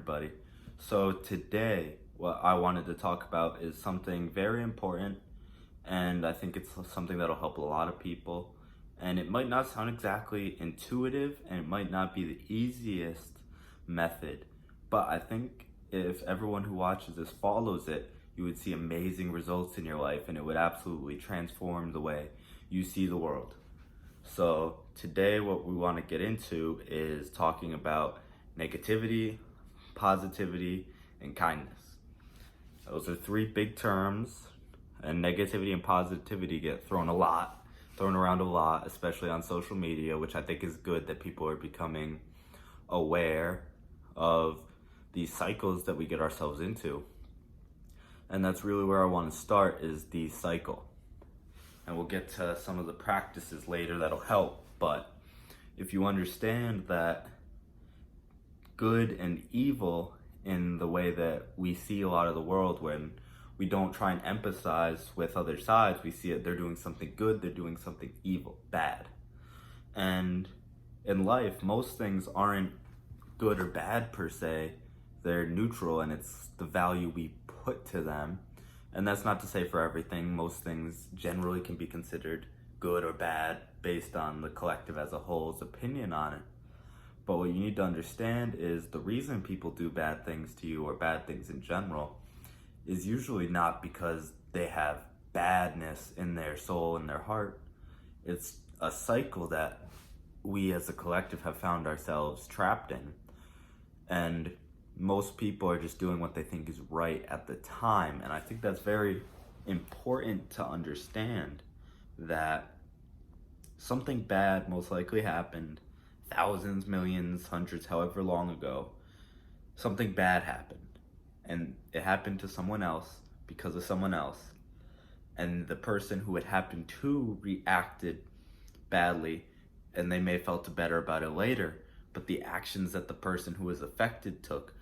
everybody. So today, what I wanted to talk about is something very important, and I think it's something that'll help a lot of people. And it might not sound exactly intuitive, and it might not be the easiest method, but I think if everyone who watches this follows it, you would see amazing results in your life, and it would absolutely transform the way you see the world. So today what we want to get into is talking about negativity, positivity, and kindness. Those are three big terms, and negativity and positivity get thrown around a lot, especially on social media, which I think is good that people are becoming aware of these cycles that we get ourselves into. And that's really where I want to start, is the cycle. And we'll get to some of the practices later that'll help. But if you understand that good and evil in the way that we see a lot of the world, when we don't try and empathize with other sides, we see it, they're doing something good, they're doing something evil, bad. And in life, most things aren't good or bad per se, they're neutral, and it's the value we put to them. And that's not to say for everything. Most things generally can be considered good or bad based on the collective as a whole's opinion on it. But what you need to understand is the reason people do bad things to you, or bad things in general, is usually not because they have badness in their soul and their heart. It's a cycle that we as a collective have found ourselves trapped in. And most people are just doing what they think is right at the time. And I think that's very important to understand, that something bad most likely happened thousands, millions, hundreds, however long ago. Something bad happened, and it happened to someone else because of someone else. And the person who it happened to reacted badly, and they may have felt better about it later, but the actions that the person who was affected took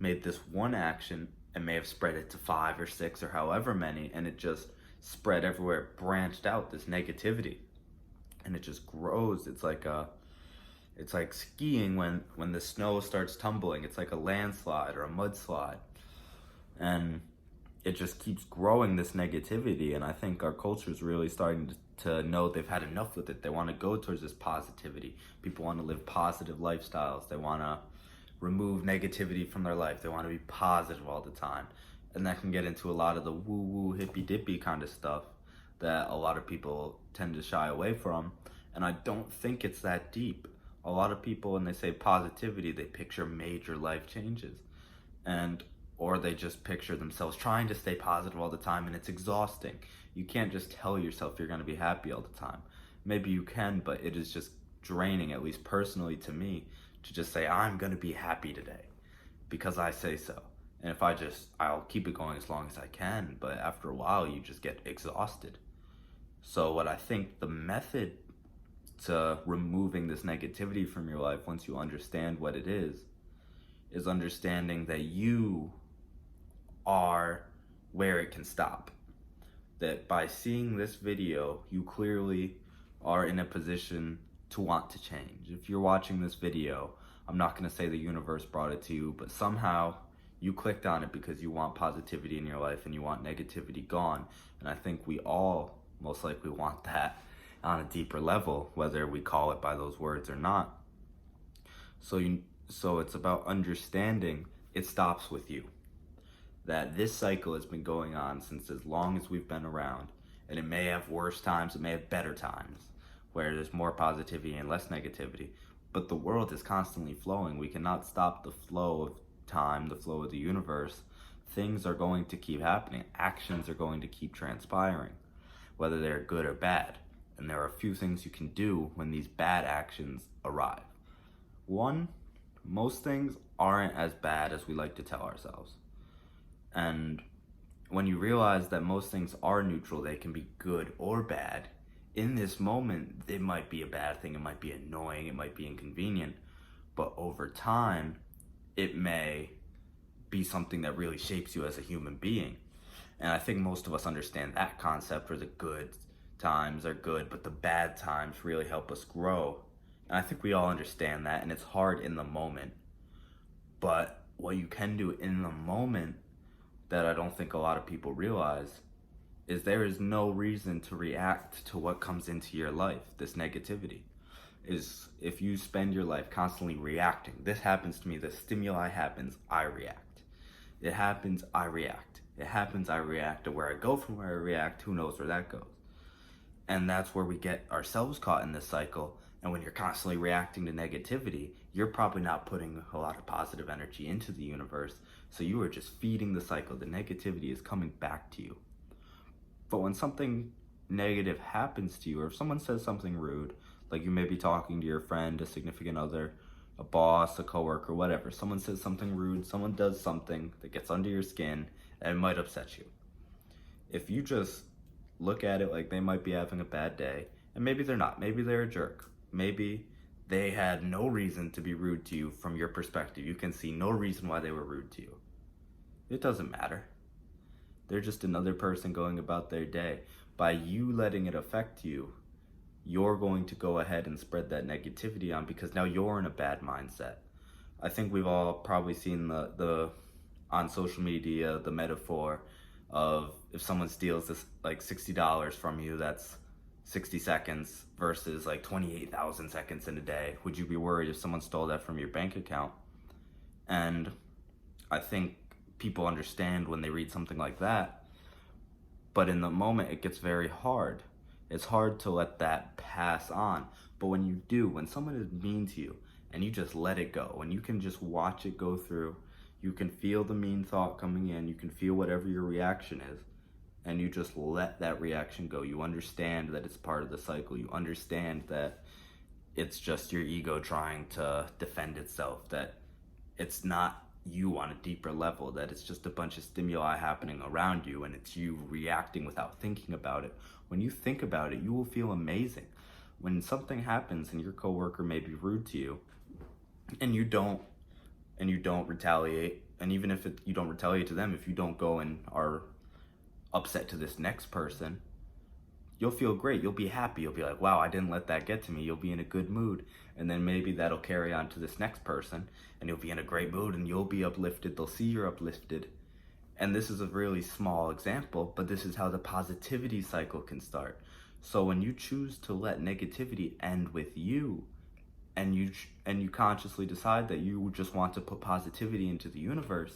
made this one action and may have spread it to 5 or 6 or however many, and it just spread everywhere. It branched out, this negativity, and it just grows. It's like skiing when the snow starts tumbling. It's like a landslide or a mudslide, and it just keeps growing, this negativity. And I think our culture is really starting to know they've had enough with it. They want to go towards this positivity. People want to live positive lifestyles. They want to remove negativity from their life. They want to be positive all the time. And that can get into a lot of the woo-woo, hippy-dippy kind of stuff that a lot of people tend to shy away from. And I don't think it's that deep. A lot of people, when they say positivity, they picture major life changes. Or they just picture themselves trying to stay positive all the time, and it's exhausting. You can't just tell yourself you're going to be happy all the time. Maybe you can, but it is just draining, at least personally to me, to just say, I'm going to be happy today because I say so. And I'll keep it going as long as I can, but after a while, you just get exhausted. So what I think the method to removing this negativity from your life, once you understand what it is understanding that you are where it can stop. That by seeing this video, you clearly are in a position to want to change. If you're watching this video, I'm not going to say the universe brought it to you, but somehow you clicked on it because you want positivity in your life and you want negativity gone. And I think we all most likely want that on a deeper level, whether we call it by those words or not. So it's about understanding it stops with you. That this cycle has been going on since as long as we've been around. And it may have worse times, it may have better times, where there's more positivity and less negativity. But the world is constantly flowing. We cannot stop the flow of time, the flow of the universe. Things are going to keep happening. Actions are going to keep transpiring, whether they're good or bad. And there are a few things you can do when these bad actions arrive. One, most things aren't as bad as we like to tell ourselves. And when you realize that most things are neutral, they can be good or bad. In this moment, it might be a bad thing, it might be annoying, it might be inconvenient, but over time, it may be something that really shapes you as a human being. And I think most of us understand that concept, where the good times are good, but the bad times really help us grow. And I think we all understand that, and it's hard in the moment. But what you can do in the moment that I don't think a lot of people realize is there is no reason to react to what comes into your life, this negativity. Is if you spend your life constantly reacting, this happens to me, the stimuli happens, I react. It happens, I react. It happens, I react. To where I go from where I react, who knows where that goes. And that's where we get ourselves caught in this cycle. And when you're constantly reacting to negativity, you're probably not putting a lot of positive energy into the universe. So you are just feeding the cycle. The negativity is coming back to you. But when something negative happens to you, or if someone says something rude, like you may be talking to your friend, a significant other, a boss, a coworker, whatever. Someone says something rude, someone does something that gets under your skin, and it might upset you. If you just look at it like they might be having a bad day, and maybe they're not, maybe they're a jerk, maybe they had no reason to be rude to you from your perspective. You can see no reason why they were rude to you. It doesn't matter. They're just another person going about their day. By you letting it affect you, you're going to go ahead and spread that negativity on, because now you're in a bad mindset. I think we've all probably seen the on social media, the metaphor of if someone steals this like $60 from you, that's 60 seconds versus like 28,000 seconds in a day. Would you be worried if someone stole that from your bank account? And I think people understand when they read something like that, but in the moment it gets very hard. It's hard to let that pass on. But when you do, when someone is mean to you and you just let it go, and you can just watch it go through, you can feel the mean thought coming in, you can feel whatever your reaction is, and you just let that reaction go. You understand that it's part of the cycle. You understand that it's just your ego trying to defend itself, that it's not you on a deeper level, that it's just a bunch of stimuli happening around you and it's you reacting without thinking about it. When you think about it, you will feel amazing. When something happens and your coworker may be rude to you and you don't retaliate, and even if you don't retaliate to them, if you don't go and are upset to this next person, you'll feel great. You'll be happy. You'll be like, wow, I didn't let that get to me. You'll be in a good mood. And then maybe that'll carry on to this next person and you'll be in a great mood and you'll be uplifted. They'll see you're uplifted. And this is a really small example, but this is how the positivity cycle can start. So when you choose to let negativity end with you, and you consciously decide that you just want to put positivity into the universe,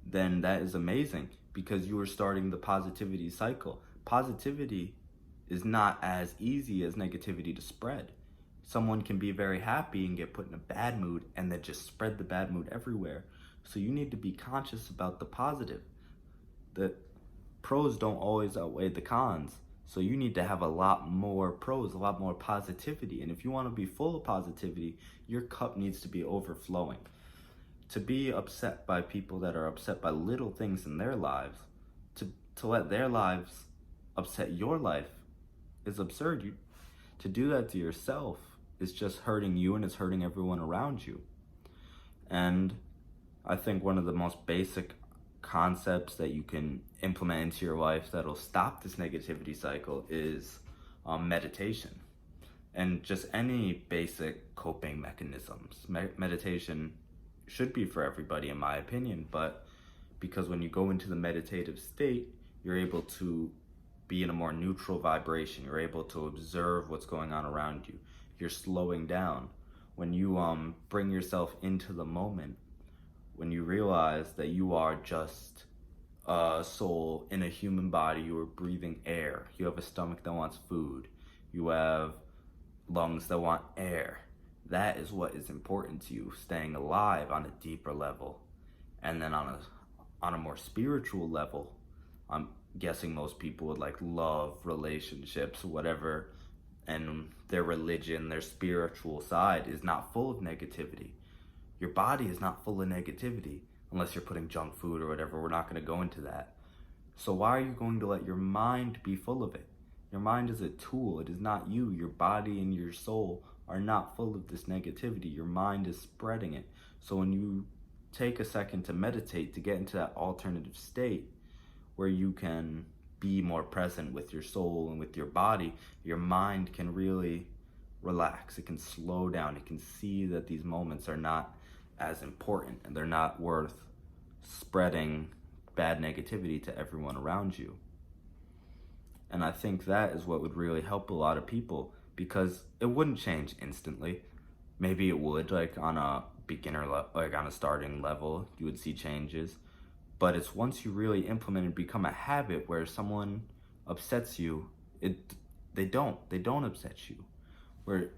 then that is amazing, because you are starting the positivity cycle. Positivity is not as easy as negativity to spread. Someone can be very happy and get put in a bad mood and then just spread the bad mood everywhere. So you need to be conscious about the positive. The pros don't always outweigh the cons. So you need to have a lot more pros, a lot more positivity. And if you want to be full of positivity, your cup needs to be overflowing. To be upset by people that are upset by little things in their lives, to let their lives upset your life is absurd. To do that to yourself is just hurting you, and it's hurting everyone around you. And I think one of the most basic concepts that you can implement into your life that'll stop this negativity cycle is meditation, and just any basic coping mechanisms. Meditation should be for everybody, in my opinion, but because when you go into the meditative state, you're able to be in a more neutral vibration. You're able to observe what's going on around you. You're slowing down. When you bring yourself into the moment, when you realize that you are just a soul in a human body, you are breathing air. You have a stomach that wants food. You have lungs that want air. That is what is important to you, staying alive on a deeper level. And then on a more spiritual level, I'm guessing most people would like love, relationships, whatever, and their religion, their spiritual side is not full of negativity. Your body is not full of negativity unless you're putting junk food or whatever. We're not going to go into that. So why are you going to let your mind be full of it? Your mind is a tool. It is not you. Your body and your soul are not full of this negativity. Your mind is spreading it. So when you take a second to meditate, to get into that alternative state where you can be more present with your soul and with your body, your mind can really relax. It can slow down. It can see that these moments are not as important and they're not worth spreading bad negativity to everyone around you. And I think that is what would really help a lot of people, because it wouldn't change instantly. Maybe it would, like on a like on a starting level, you would see changes. But it's once you really implement and become a habit where someone upsets you, they don't upset you. Where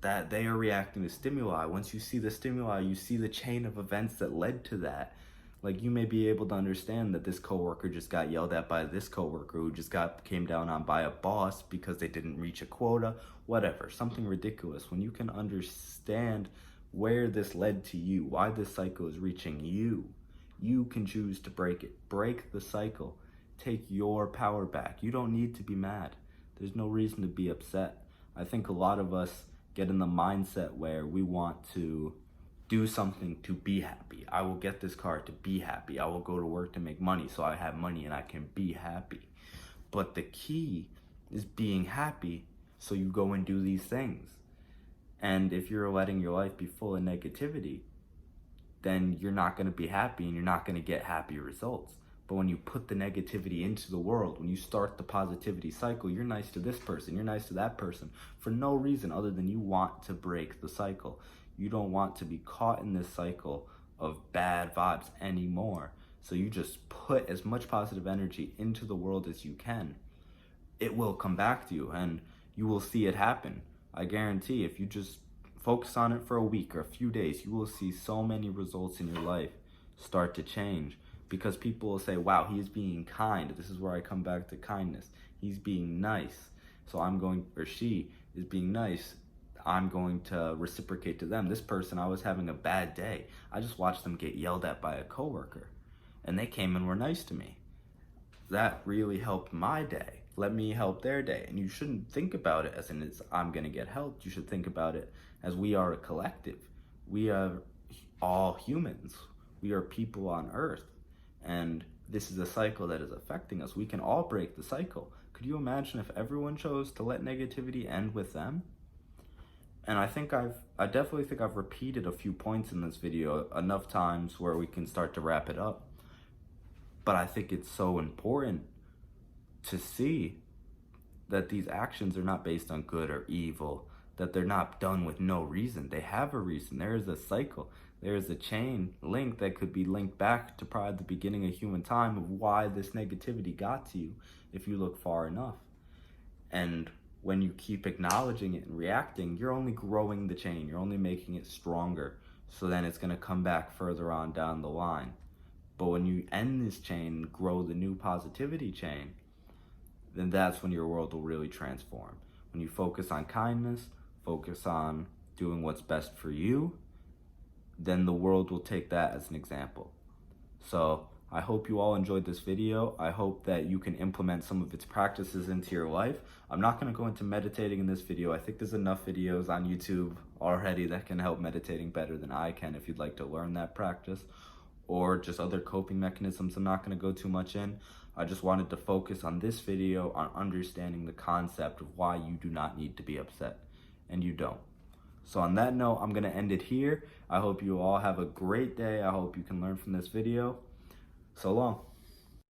that they are reacting to stimuli. Once you see the stimuli, you see the chain of events that led to that. Like, you may be able to understand that this coworker just got yelled at by this coworker who just came down on by a boss because they didn't reach a quota, whatever, something ridiculous. When you can understand where this led to you, why this cycle is reaching you, you can choose to break it. Break the cycle. Take your power back. You don't need to be mad. There's no reason to be upset. I think a lot of us get in the mindset where we want to do something to be happy. I will get this car to be happy. I will go to work to make money so I have money and I can be happy. But the key is being happy, so you go and do these things. And if you're letting your life be full of negativity, then you're not going to be happy and you're not going to get happy results. But when you put the negativity into the world, when you start the positivity cycle, you're nice to this person, you're nice to that person for no reason other than you want to break the cycle. You don't want to be caught in this cycle of bad vibes anymore. So you just put as much positive energy into the world as you can. It will come back to you and you will see it happen. I guarantee if you just focus on it for a week or a few days, you will see so many results in your life start to change, because people will say, wow, he is being kind. This is where I come back to kindness. He's being nice. So or she is being nice. I'm going to reciprocate to them. This person, I was having a bad day. I just watched them get yelled at by a coworker and they came and were nice to me. That really helped my day. Let me help their day. And you shouldn't think about it as in I'm going to get helped. You should think about it as we are a collective. We are all humans. We are people on earth. And this is a cycle that is affecting us. We can all break the cycle. Could you imagine if everyone chose to let negativity end with them? And I definitely think I've repeated a few points in this video enough times where we can start to wrap it up. But I think it's so important to see that these actions are not based on good or evil, that they're not done with no reason. They have a reason. There is a cycle. There is a chain link that could be linked back to probably the beginning of human time of why this negativity got to you if you look far enough. And when you keep acknowledging it and reacting, you're only growing the chain. You're only making it stronger. So then it's going to come back further on down the line. But when you end this chain and grow the new positivity chain, then that's when your world will really transform. When you focus on kindness, focus on doing what's best for you, then the world will take that as an example. So I hope you all enjoyed this video. I hope that you can implement some of its practices into your life. I'm not going to go into meditating in this video. I think there's enough videos on YouTube already that can help meditating better than I can if you'd like to learn that practice, or just other coping mechanisms I'm not going to go too much in. I just wanted to focus on this video on understanding the concept of why you do not need to be upset, and you don't. So on that note, I'm going to end it here. I hope you all have a great day. I hope you can learn from this video. So long.